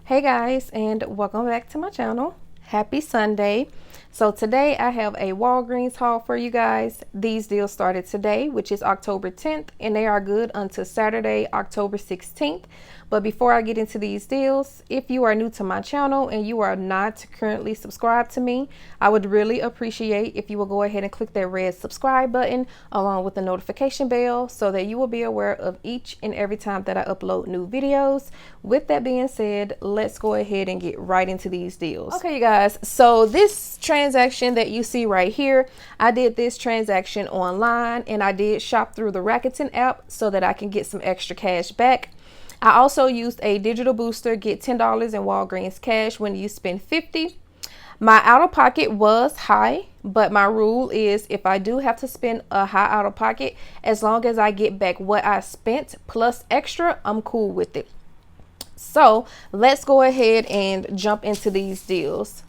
Hey guys, and welcome back to my channel. Happy Sunday. So today I have a Walgreens haul for you guys. These deals started today, which is October 10th, and they are good until Saturday, October 16th. But before I get into these deals, if you are new to my channel and you are not currently subscribed to me, I would really appreciate if you will go ahead and click that red subscribe button along with the notification bell so that you will be aware of each and every time that I upload new videos. With that being said, let's go ahead and get right into these deals. Okay, you guys, so this transaction that you see right here, I did this transaction online and I did shop through the Rakuten app so that I can get some extra cash back. I also used a digital booster, get $10 in Walgreens cash when you spend $50. My out of pocket was high, but my rule is if I do have to spend a high out of pocket, as long as I get back what I spent plus extra, I'm cool with it. So let's go ahead and jump into these deals.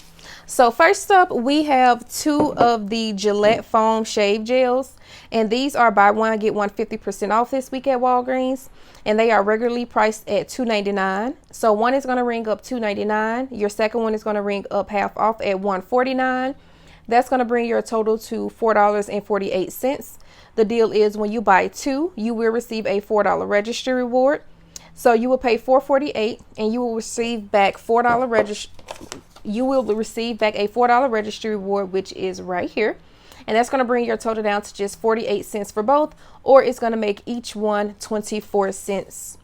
So first up, we have two of the Gillette foam shave gels, and these are buy one get one 50% off this week at Walgreens, and they are regularly priced at $2.99. So one is going to ring up $2.99. Your second one is going to ring up half off at $1.49. That's going to bring your total to $4.48. The deal is when you buy two, you will receive a $4 registry reward. So you will pay $4.48 and you will receive back $4 registry. You will receive back a $4 registry reward, which is right here. And that's going to bring your total down to just 48 cents for both, or it's going to make each one 24 cents.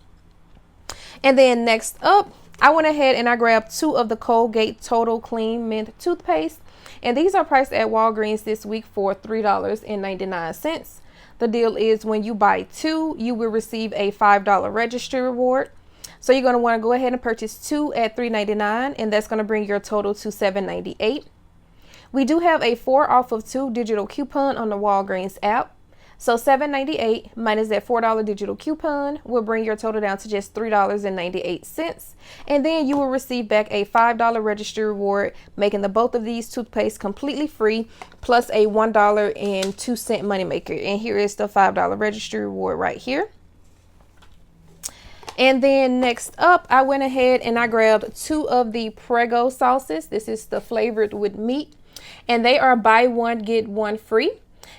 And then next up, I went ahead and I grabbed two of the Colgate Total Clean Mint toothpaste. And these are priced at Walgreens this week for $3.99. The deal is when you buy two, you will receive a $5 registry reward. So you're going to want to go ahead and purchase two at $3.99, and that's going to bring your total to $7.98. We do have a 4 off of 2 digital coupon on the Walgreens app. So $7.98 minus that $4 digital coupon will bring your total down to just $3.98. And then you will receive back a $5 registry reward, making the both of these toothpaste completely free, plus a $1.02 moneymaker. And here is the $5 registry reward right here. And then next up, I went ahead and I grabbed two of the Prego sauces. This is the flavored with meat, and they are buy one get one free,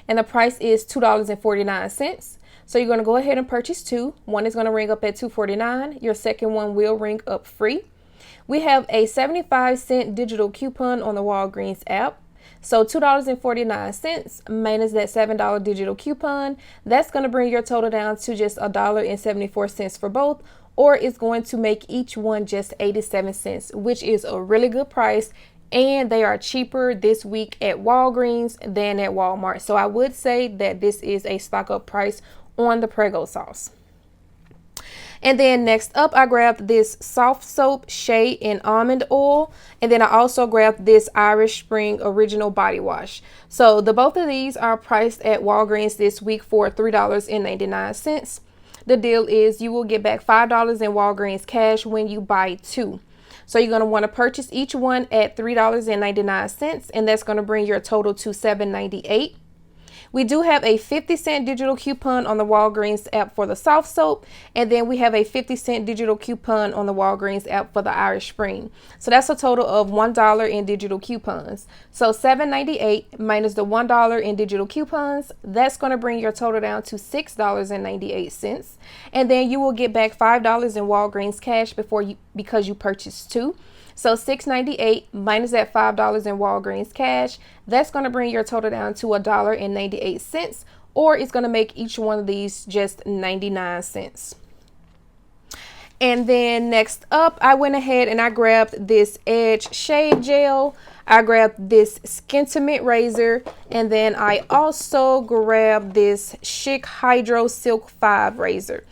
and the price is $2.49. So you're going to go ahead and purchase two. One is going to ring up at $2.49. Your second one will ring up free. We have a 75-cent digital coupon on the Walgreens app. So $2.49 minus that $7 digital coupon, that's going to bring your total down to just $1.74 for both, or it's going to make each one just 87 cents, which is a really good price. And they are cheaper this week at Walgreens than at Walmart. So I would say that this is a stock up price on the Prego sauce. And then next up, I grabbed this soft soap shea and almond oil. And then I also grabbed this Irish Spring original body wash. So the both of these are priced at Walgreens this week for $3.99. The deal is you will get back $5 in Walgreens cash when you buy two. So you're going to want to purchase each one at $3.99, and that's going to bring your total to $7.98. We do have a 50-cent digital coupon on the Walgreens app for the soft soap, and then we have a 50-cent digital coupon on the Walgreens app for the Irish Spring. So that's a total of $1 in digital coupons. So $7.98 minus the $1 in digital coupons, that's going to bring your total down to $6.98. And then you will get back $5 in Walgreens cash because you purchased two. So $6.98 minus that $5 in Walgreens cash, that's going to bring your total down to $1.98, or it's going to make each one of these just 99 cents. And then next up, I went ahead and I grabbed this Edge shave gel. I grabbed this Skintimate razor, and then I also grabbed this Chic Hydro Silk 5 razor.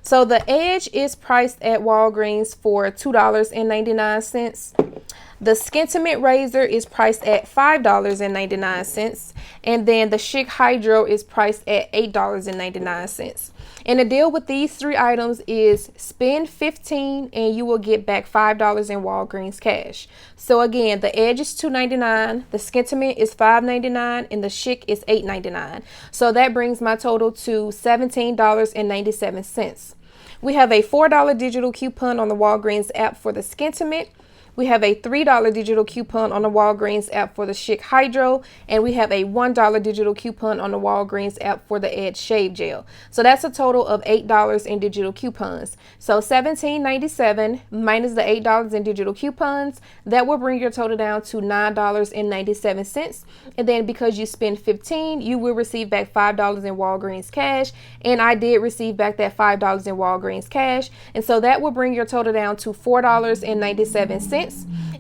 So the Edge is priced at Walgreens for $2.99. The Skintimate razor is priced at $5.99. And then the Chic Hydro is priced at $8.99. And the deal with these three items is spend $15 and you will get back $5 in Walgreens cash. So again, the Edge is $2.99, the Skintimate is $5.99, and the Chic is $8.99. So that brings my total to $17.97. We have a $4 digital coupon on the Walgreens app for the Skintimate. We have a $3 digital coupon on the Walgreens app for the Schick Hydro, and we have a $1 digital coupon on the Walgreens app for the Edge Shave Gel. So that's a total of $8 in digital coupons. So $17.97 minus the $8 in digital coupons, that will bring your total down to $9.97. And then because you spend $15, you will receive back $5 in Walgreens cash, and I did receive back that $5 in Walgreens cash, and so that will bring your total down to $4.97.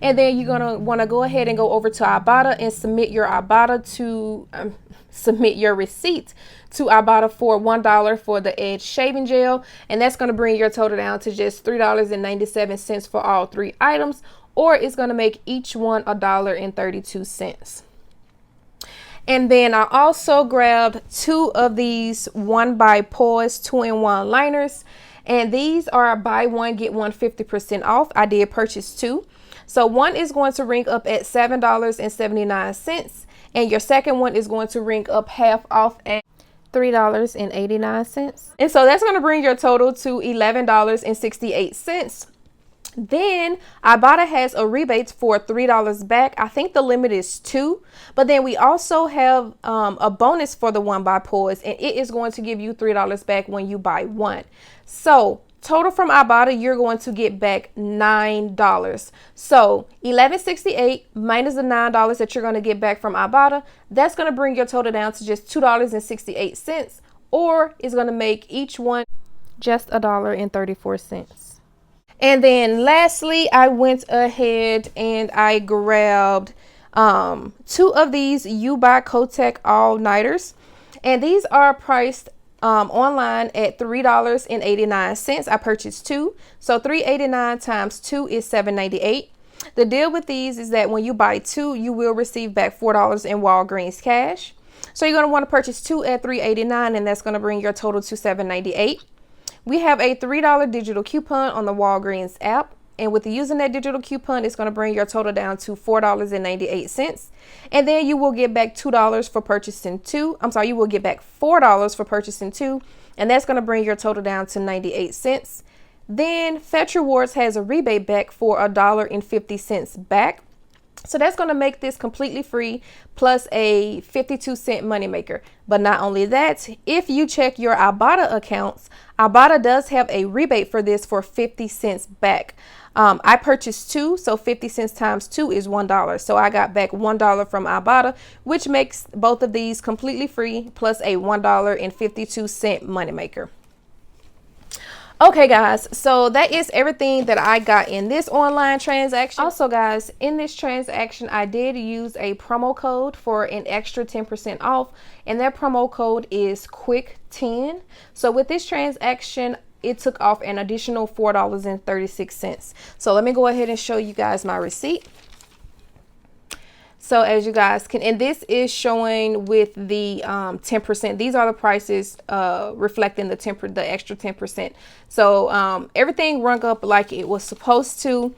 And then you're gonna want to go ahead and go over to IBOTTA and submit your receipt to IBOTTA for $1 for the Edge shaving gel, and that's going to bring your total down to just $3.97 for all 3 items, or it's going to make each one $1.32. And then I also grabbed 2 of these 1x-Pause 2-in-1 liners. And these are buy one, get one 50% off. I did purchase 2. So one is going to ring up at $7.79. And your second one is going to ring up half off at $3.89. And so that's going to bring your total to $11.68. Then IBOTTA has a rebate for $3 back. I think the limit is 2, but then we also have a bonus for the 1x-Pause, and it is going to give you $3 back when you buy 1. So total from IBOTTA, you're going to get back $9. So $11.68 minus the $9 that you're going to get back from IBOTTA, that's going to bring your total down to just $2.68, or it's going to make each one just $1.34. And then lastly, I went ahead and I grabbed 2 of these U-Buy Kotek all-nighters, and these are priced online at $3.89. I purchased 2, so $3.89 times 2 is $7.98. The deal with these is that when you buy 2, you will receive back $4 in Walgreens cash. So you're going to want to purchase 2 at $3.89, and that's going to bring your total to $7.98. We have a $3 digital coupon on the Walgreens app, and with using that digital coupon, it's going to bring your total down to $4.98. And then you will get back $2 for purchasing 2. You will get back $4 for purchasing 2, and that's going to bring your total down to 98 cents. Then Fetch Rewards has a rebate back for $1.50 back. So that's going to make this completely free, plus a 52-cent moneymaker. But not only that, if you check your IBOTTA accounts, IBOTTA does have a rebate for this for 50 cents back. I purchased 2, so 50 cents times 2 is $1. So I got back $1 from IBOTTA, which makes both of these completely free, plus a $1.52 moneymaker. Okay guys, so that is everything that I got in this online transaction. Also guys, in this transaction, I did use a promo code for an extra 10% off, and that promo code is QUICK10. So with this transaction, it took off an additional $4.36. So let me go ahead and show you guys my receipt. So as you guys can, and this is showing with the 10%. These are the prices reflecting the extra 10%. So everything rung up like it was supposed to.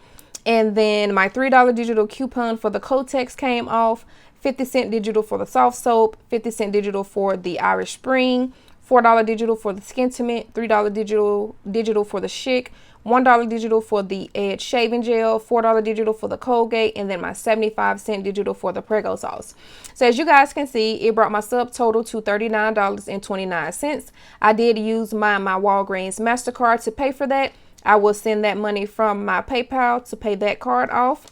And then my $3 digital coupon for the Kotex came off, 50-cent digital for the soft soap, 50-cent digital for the Irish Spring, $4 digital for the Skintimate, $3 digital for the Schick, $1 digital for the Edge shaving gel, $4 digital for the Colgate, and then my 75-cent digital for the Prego sauce. So as you guys can see, it brought my subtotal to $39.29. I did use my Walgreens MasterCard to pay for that. I will send that money from my PayPal to pay that card off.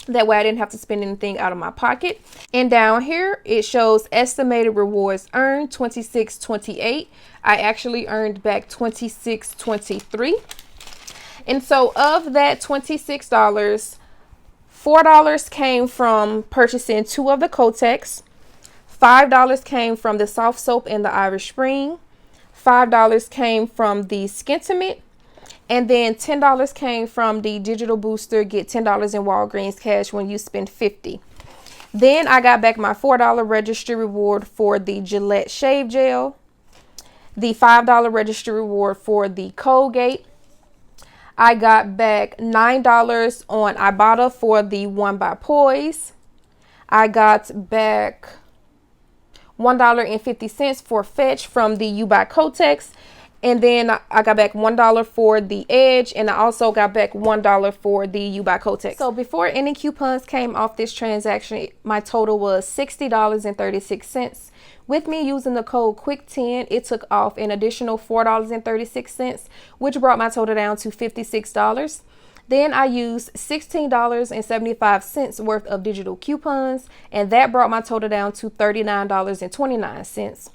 That way I didn't have to spend anything out of my pocket. And down here, it shows estimated rewards earned, $26.28. I actually earned back $26.23. And so of that $26, $4 came from purchasing 2 of the Kotex, $5 came from the soft soap and the Irish Spring, $5 came from the Skintimate, and then $10 came from the digital booster, get $10 in Walgreens cash when you spend $50. Then I got back my $4 registry reward for the Gillette shave gel, the $5 registry reward for the Colgate. I got back $9 on IBOTTA for the 1x-Pause. I got back $1.50 for Fetch from the U-Buy Kotex. And then I got back $1 for the Edge, and I also got back $1 for the U by Kotex. So before any coupons came off this transaction, my total was $60.36. With me using the code QUICK10, it took off an additional $4.36, which brought my total down to $56. Then I used $16.75 worth of digital coupons, and that brought my total down to $39.29.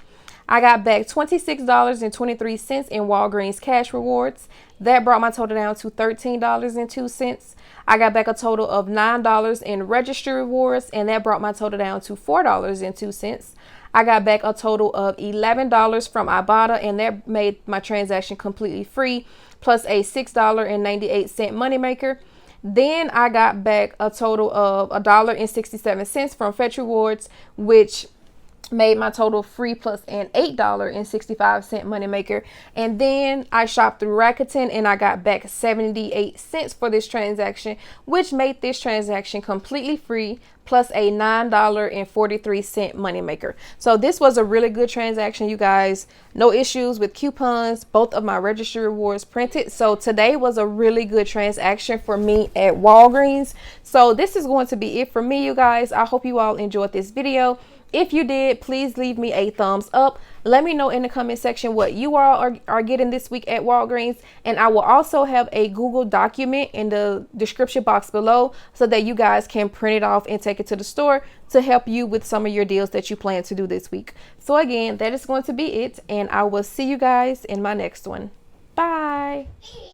I got back $26.23 in Walgreens cash rewards. That brought my total down to $13.02. I got back a total of $9 in registry rewards, and that brought my total down to $4.02. I got back a total of $11 from IBOTTA, and that made my transaction completely free, plus a $6.98 moneymaker. Then I got back a total of $1.67 from Fetch Rewards, which made my total free, plus an $8.65 moneymaker. And then I shopped through Rakuten, and I got back 78 cents for this transaction, which made this transaction completely free, plus a $9.43 moneymaker. So this was a really good transaction, you guys. No issues with coupons. Both of my registry rewards printed. So today was a really good transaction for me at Walgreens. So this is going to be it for me, you guys. I hope you all enjoyed this video. If you did, please leave me a thumbs up. Let me know in the comment section what you all are getting this week at Walgreens. And I will also have a Google document in the description box below so that you guys can print it off and take it to the store to help you with some of your deals that you plan to do this week. So again, that is going to be it. And I will see you guys in my next one. Bye.